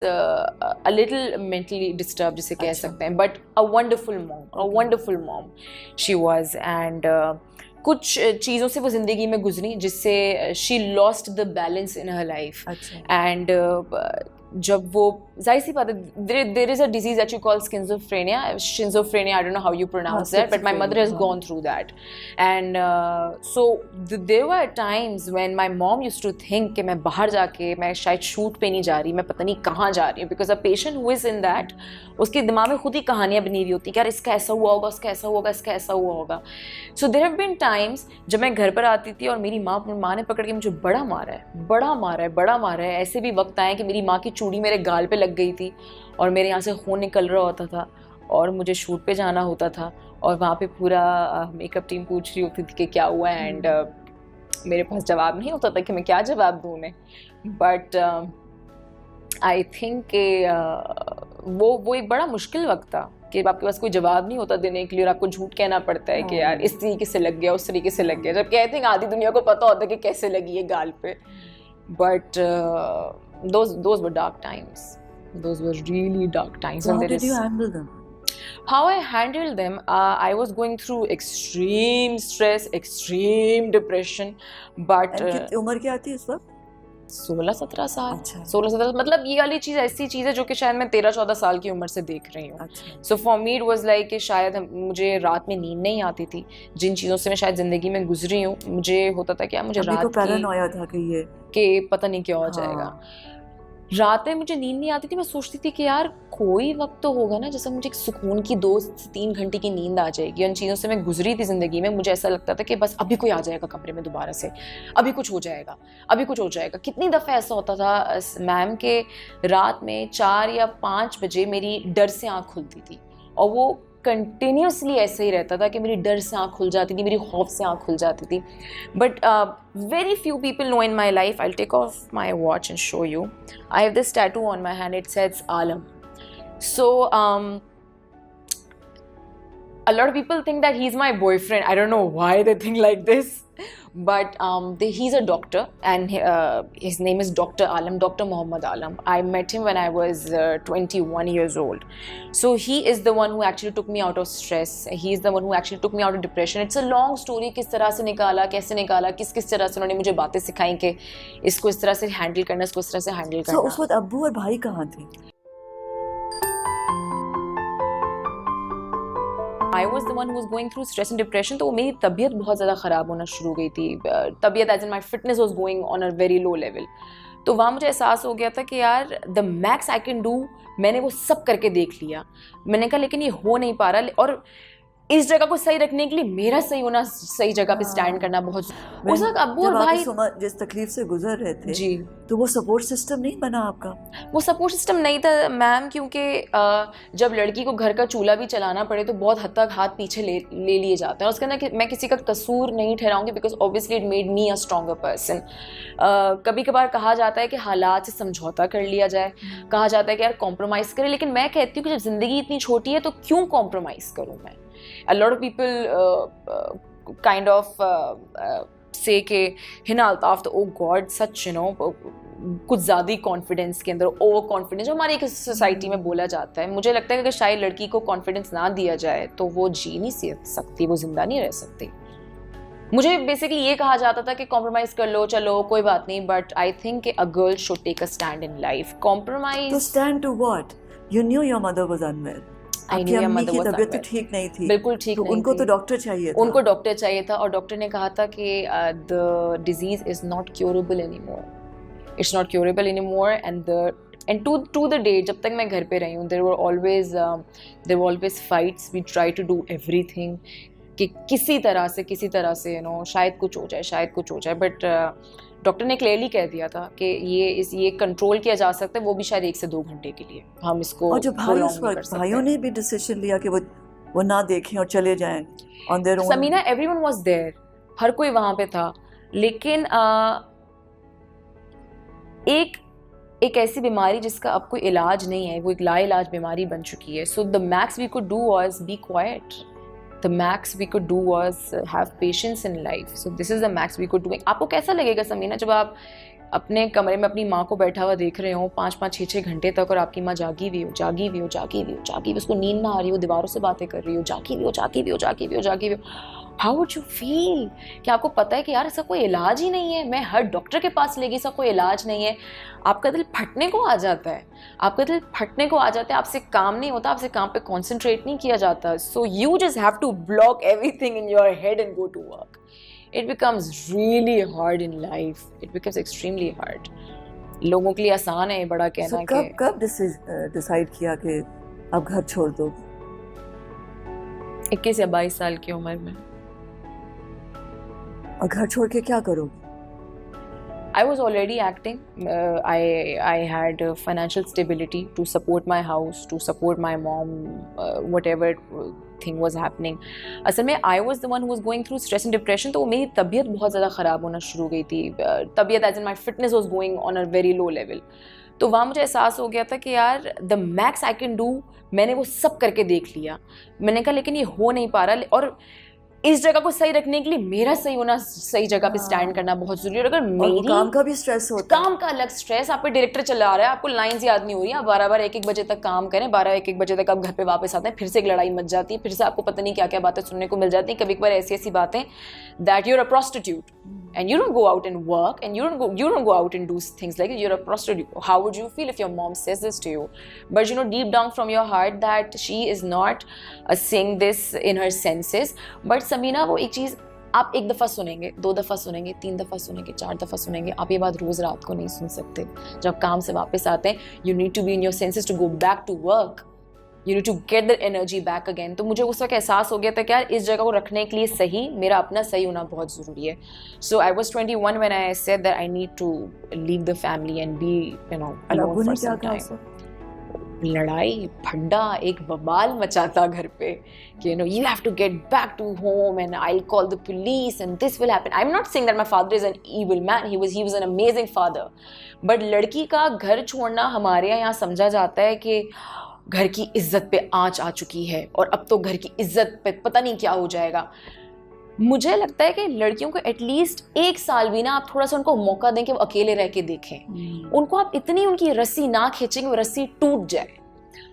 a little mentally disturbed जिसे कह सकते हैं, but a wonderful mom she was. And कुछ चीज़ों से वो ज़िंदगी में गुजरी जिससे she lost the balance in her life. And जब वो जाहिर सी बात है, there is a disease that you call schizophrenia, I don't know how you pronounce that, but my mother has gone through that. And so there were times when my mom used to think कि मैं बाहर जाके मैं शायद shoot पे नहीं जा रही, मैं पता नहीं कहाँ जा रही हूँ, because a patient who is in that, उसके दिमाग में खुद ही कहानियाँ बनी हुई होती हैं कि यार इसका ऐसा हुआ होगा, उसका ऐसा होगा, इसका ऐसा हुआ होगा. So there have been times जब मैं घर पर आती थी और मेरी माँ ने पकड़ के मुझे बड़ा मारा है. ऐसे भी वक्त आए कि मेरी माँ की चूड़ी मेरे गाल पे लग गई थी और मेरे यहाँ से खून निकल रहा होता था और मुझे शूट पे जाना होता था और वहाँ पे पूरा मेकअप टीम पूछ रही होती थी कि क्या हुआ है. एंड मेरे पास जवाब नहीं होता था कि मैं क्या जवाब दूँ उन्हें. बट आई थिंक वो एक बड़ा मुश्किल वक्त था कि आपके पास कोई जवाब नहीं होता देने के लिए और आपको झूठ कहना पड़ता है कि यार इस तरीके से लग गया, उस तरीके से लग गया, जबकि आई थिंक आधी दुनिया को पता होता है कि कैसे लगी है गाल पे. But those were dark times. Those were really dark times. So how did you handle them? How I handled them, I was going through extreme stress, extreme depression. But कितनी उम्र क्या थी इस वक्त? 16-17 साल. अच्छा. 16-17 मतलब ये वाली चीज़ ऐसी चीज़ है जो कि शायद मैं 13-14 साल की उम्र से देख रही हूँ. So for me it was like कि शायद मुझे रात में नींद नहीं आती थी. जिन चीज़ों से मैं शायद ज़िंदगी में गुजरी हूँ, मुझे होता था कि यार मुझे रात को पैरानोया था कि पता नहीं क्या हो जाएगा. रात में मुझे नींद नहीं आती थी. मैं सोचती थी कि यार कोई वक्त तो होगा ना जैसे मुझे एक सुकून की 2 से 3 घंटे की नींद आ जाएगी. उन चीज़ों से मैं गुजरी थी ज़िंदगी में. मुझे ऐसा लगता था कि बस अभी कोई आ जाएगा कमरे में दोबारा से, अभी कुछ हो जाएगा. कितनी दफ़े ऐसा होता था मैम के रात में 4 या 5 बजे मेरी डर से आँख खुलती थी और वो कंटिन्यूसली ऐसे ही रहता था कि मेरी डर से आँख खुल जाती थी, मेरी खौफ से आँख खुल जाती थी. But very few people know in my life. I'll take off my watch and show you. I have this tattoo on my hand. It says Alam. So a lot of people think that he's my boyfriend. I don't know why they think like this. But he's a doctor and his name is Dr. Alam, Dr. Muhammad Alam. I met him when I was 21 years old. So he is the one who actually took me out of stress. He is the one who actually took me out of depression. It's a long story. किस तरह से निकाला, कैसे निकाला, किस तरह से उन्होंने मुझे बातें सिखाई कि इसको इस तरह से हैंडल करना, इसको इस तरह से हैंडल करना. So उस वक्त अब्बू और भाई कहाँ थे? I was the one who was going through stress and depression. तो मेरी तबीयत बहुत ज़्यादा ख़राब होना शुरू हो गई थी. तबीयत as in my fitness was going on a very low level. तो वहाँ मुझे एहसास हो गया था कि यार the max I can do, मैंने वो सब करके देख लिया. मैंने कहा लेकिन ये हो नहीं पा रहा. और इस जगह को सही रखने के लिए मेरा सही होना, सही जगह पे स्टैंड करना बहुत. उस वक्त अब्बू और भाई जिस तकलीफ से गुजर रहे थे जी, तो वो सपोर्ट सिस्टम नहीं बना आपका? वो सपोर्ट सिस्टम नहीं था मैम, क्योंकि जब लड़की को घर का चूल्हा भी चलाना पड़े तो बहुत हद तक हाथ पीछे ले लिए जाते हैं. उसके अंदर मैं किसी का कसूर नहीं ठहराऊंगी because obviously it made me a stronger person. कभी कभार कहा जाता है कि हालात से समझौता कर लिया जाए, कहा जाता है कि यार कॉम्प्रोमाइज़ करें, लेकिन मैं कहती हूँ कि जब ज़िंदगी इतनी छोटी है तो क्यों कॉम्प्रोमाइज़ करूँ मैं. A lot of people kind of say कि हिना अल्ताफ तो oh God such you know कुछ ज़्यादा ही कॉन्फिडेंस के अंदर ओवर कॉन्फिडेंस जो हमारी एक सोसाइटी में बोला जाता है. मुझे लगता है कि शायद लड़की को कॉन्फिडेंस ना दिया जाए तो वो जी नहीं सकती, वो जिंदा नहीं रह सकती. मुझे बेसिकली ये कहा जाता था कि कॉम्प्रोमाइज़ कर लो, चलो कोई बात नहीं. But I think a girl should take a stand in life. Compromise तो stand to what? You knew your mother was unwell. आपकी अम्मी की तबीयत तो ठीक नहीं थी. बिल्कुल ठीक नहीं उनको थी. तो डॉक्टर चाहिए था. उनको डॉक्टर चाहिए था और डॉक्टर ने कहा था कि the disease is not curable anymore. It's not curable anymore. And to the day जब तक मैं घर पे रही हूँ there were always fights. We try to do everything कि किसी तरह से यू नो शायद कुछ हो जाए. बट डॉक्टर ने क्लियरली कह दिया था कि ये कंट्रोल किया जा सकता है, वो भी शायद 1 से 2 घंटे के लिए. हम इसको और जो भाइयों ने भी डिसीजन लिया कि वो ना देखें और चले जाएं on their own. Samina, everyone was there, हर कोई वहाँ पे था. लेकिन एक ऐसी बीमारी जिसका अब कोई इलाज नहीं है, वो एक लाइलाज बीमारी बन चुकी है. So the max we could do was be quiet. The max we could do was have patience in life. So this is the max we could do. आपको कैसा लगेगा समीना जब आप अपने कमरे में अपनी माँ को बैठा हुआ देख रहे हो 5-5, 6-6 घंटे तक, और आपकी माँ जागी हुई हो, उसको नींद ना आ रही हो, दीवारों से बातें कर रही हो, जागी हुई हो, हाउ वुड यू फील? कि आपको पता है कि यार इसका कोई इलाज ही नहीं है, मैं हर डॉक्टर के पास ले गई, इसका कोई इलाज नहीं है। आपका दिल फटने को आ जाता है, आपसे काम नहीं होता, आपसे काम पे कॉन्सेंट्रेट नहीं किया जाता। So you just have to block everything in your head and go to work. It becomes really hard in life. It becomes extremely hard. लोगों के लिए आसान है बड़ा कहना कि कब डिसाइड किया कि अब घर छोड़ दो? 21 या 22 साल की उम्र में। और घर छोड़ के क्या करोगे? I was already acting. I had financial stability to support my house, to support my mom, whatever thing was happening. असल में I was the one who was going through stress and depression, तो मेरी तबीयत बहुत ज़्यादा ख़राब होना शुरू हो गई थी। तबीयत as in my fitness was going on a very low level. तो वहाँ मुझे एहसास हो गया था कि यार the max I can do, मैंने वो सब करके देख लिया। मैंने कहा लेकिन ये हो नहीं पा रहा, और इस जगह को सही रखने के लिए मेरा सही होना, सही जगह पे स्टैंड करना बहुत जरूरी है। और अगर मेरी काम का भी स्ट्रेस होता है, काम का अलग स्ट्रेस, आप पे डायरेक्टर चला रहा है, आपको लाइंस याद नहीं हो रही, आप 12-12, 1-1 बजे तक काम करें, 12-1 बजे तक आप घर पे वापस आते हैं, फिर से एक लड़ाई मच जाती है, फिर से आपको पता नहीं क्या क्या बातें सुनने को मिल जाती हैं। कभी कभार ऐसी बातें that you're a prostitute and you don't go out and work, and you don't go out and do things like it, you're a prostitute. How would you feel if your mom says this to you? But you know deep down from your heart that she is not saying this in her senses. But Samina, वो एक चीज़ आप एक दफ़ा सुनेंगे, 2 दफ़ा सुनेंगे, 3 दफ़ा सुनेंगे, 4 दफ़ा सुनेंगे, आप ये बात रोज़ रात को नहीं सुन सकते। जब काम से वापस आते हैं, you need to be in your senses to go back to work. You need to get the energy back again. तो मुझे उस वक्त एहसास हो गया था कि यार इस जगह को रखने के लिए सही, मेरा अपना सही होना बहुत ज़रूरी है। So I was 21 when I said that I need to leave the family and be, you know, alone for some time. लड़ाई फड्डा एक बवाल मचाता घर पे कि you have to get back to home and I'll call the police and this will happen. I'm not saying that my father is an evil man. He was an amazing father. But लड़की का घर छोड़ना हमारे यहाँ समझा जाता है कि घर की इज्जत पे आंच आ चुकी है, और अब तो घर की इज्जत पे पता नहीं क्या हो जाएगा। मुझे लगता है कि लड़कियों को एटलीस्ट 1 साल भी ना आप थोड़ा सा उनको मौका दें कि वो अकेले रह के देखें। उनको आप इतनी उनकी रस्सी ना खींचेंगे वो रस्सी टूट जाए।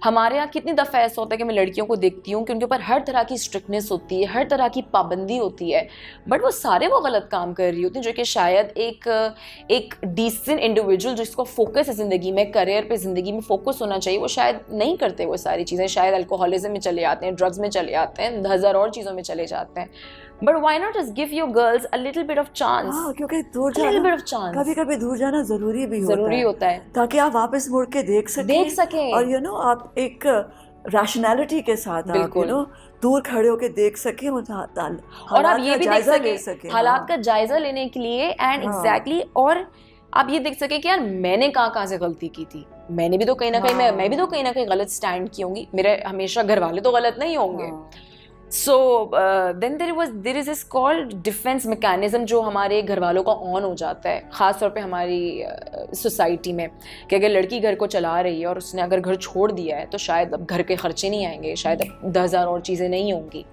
हमारे यहाँ कितनी दफ़ा ऐसा होता है कि मैं लड़कियों को देखती हूँ कि उनके ऊपर हर तरह की स्ट्रिक्टनेस होती है, हर तरह की पाबंदी होती है, बट वो सारे वो गलत काम कर रही होती हैं, जो कि शायद एक डिसेंट इंडिविजुअल जिसको फोकस है ज़िंदगी में, करियर पे ज़िंदगी में फोकस होना चाहिए, वो शायद नहीं करते। वो सारी चीज़ें शायद अल्कोहलिज्म में चले आते हैं, ड्रग्स में चले आते हैं, 1000 और चीज़ों में चले जाते हैं। But why not just give your girls a little bit of chance? क्योंकि दूर जाना, a little bit of chance. कभी-कभी दूर जाना जरूरी भी होता है ताकि आप वापस मुड़ के देख सकें और आप एक रैशनैलिटी के साथ आप दूर खड़े होकर देख सकें और आप ये भी देख सकें हालात का जायजा लेने के लिए, एंड एग्जैक्टली और आप ये देख सकें कि यार मैंने कहाँ से गलती की थी, मैंने भी तो कहीं ना कहीं मैं भी तो कहीं ना कहीं गलत स्टैंड की होंगी, मेरे हमेशा घर वाले तो गलत नहीं होंगे। So then there is this called defense mechanism जो हमारे घर वालों का ऑन हो जाता है, ख़ास तौर पे हमारी सोसाइटी में, कि अगर लड़की घर को चला रही है और उसने अगर घर छोड़ दिया है तो शायद अब घर के खर्चे नहीं आएंगे, शायद अब 10,000 और चीज़ें नहीं होंगी।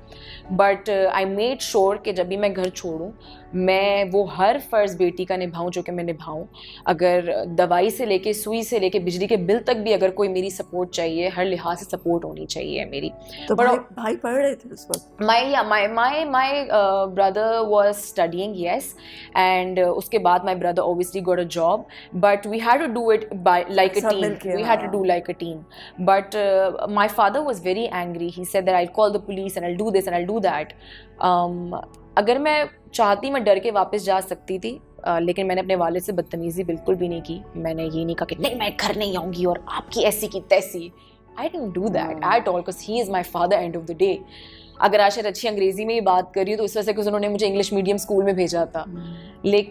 बट आई मेड श्योर कि जब भी मैं घर छोड़ूँ मैं वो हर फ़र्ज़ बेटी का निभाऊँ जो कि मैं निभाऊँ। अगर दवाई से लेके, सुई से लेके, बिजली के बिल तक भी अगर कोई मेरी सपोर्ट चाहिए, हर लिहाज से सपोर्ट होनी चाहिए मेरी। तो भाई पढ़ रहे थे उस वक्त? My brother was studying, yes, and उसके बाद my brother obviously got a job, but we had to do it by like a team. We had to do like a team. But my father was very angry. He said that I'll call the police and I'll do this and I'll do that. अगर मैं चाहती मैं डर के वापस जा सकती थी, लेकिन मैंने अपने वालिद से बदतमीज़ी बिल्कुल भी नहीं की। मैंने ये नहीं कहा कि नहीं मैं घर नहीं आऊँगी और आपकी ऐसी की तैसी। I didn't do that at all because he is my father end of the day. अगर आशर अच्छी अंग्रेज़ी में ही बात कर रही हूँ तो इस वजह से उन्होंने मुझे इंग्लिश मीडियम स्कूल में भेजा था, लेकिन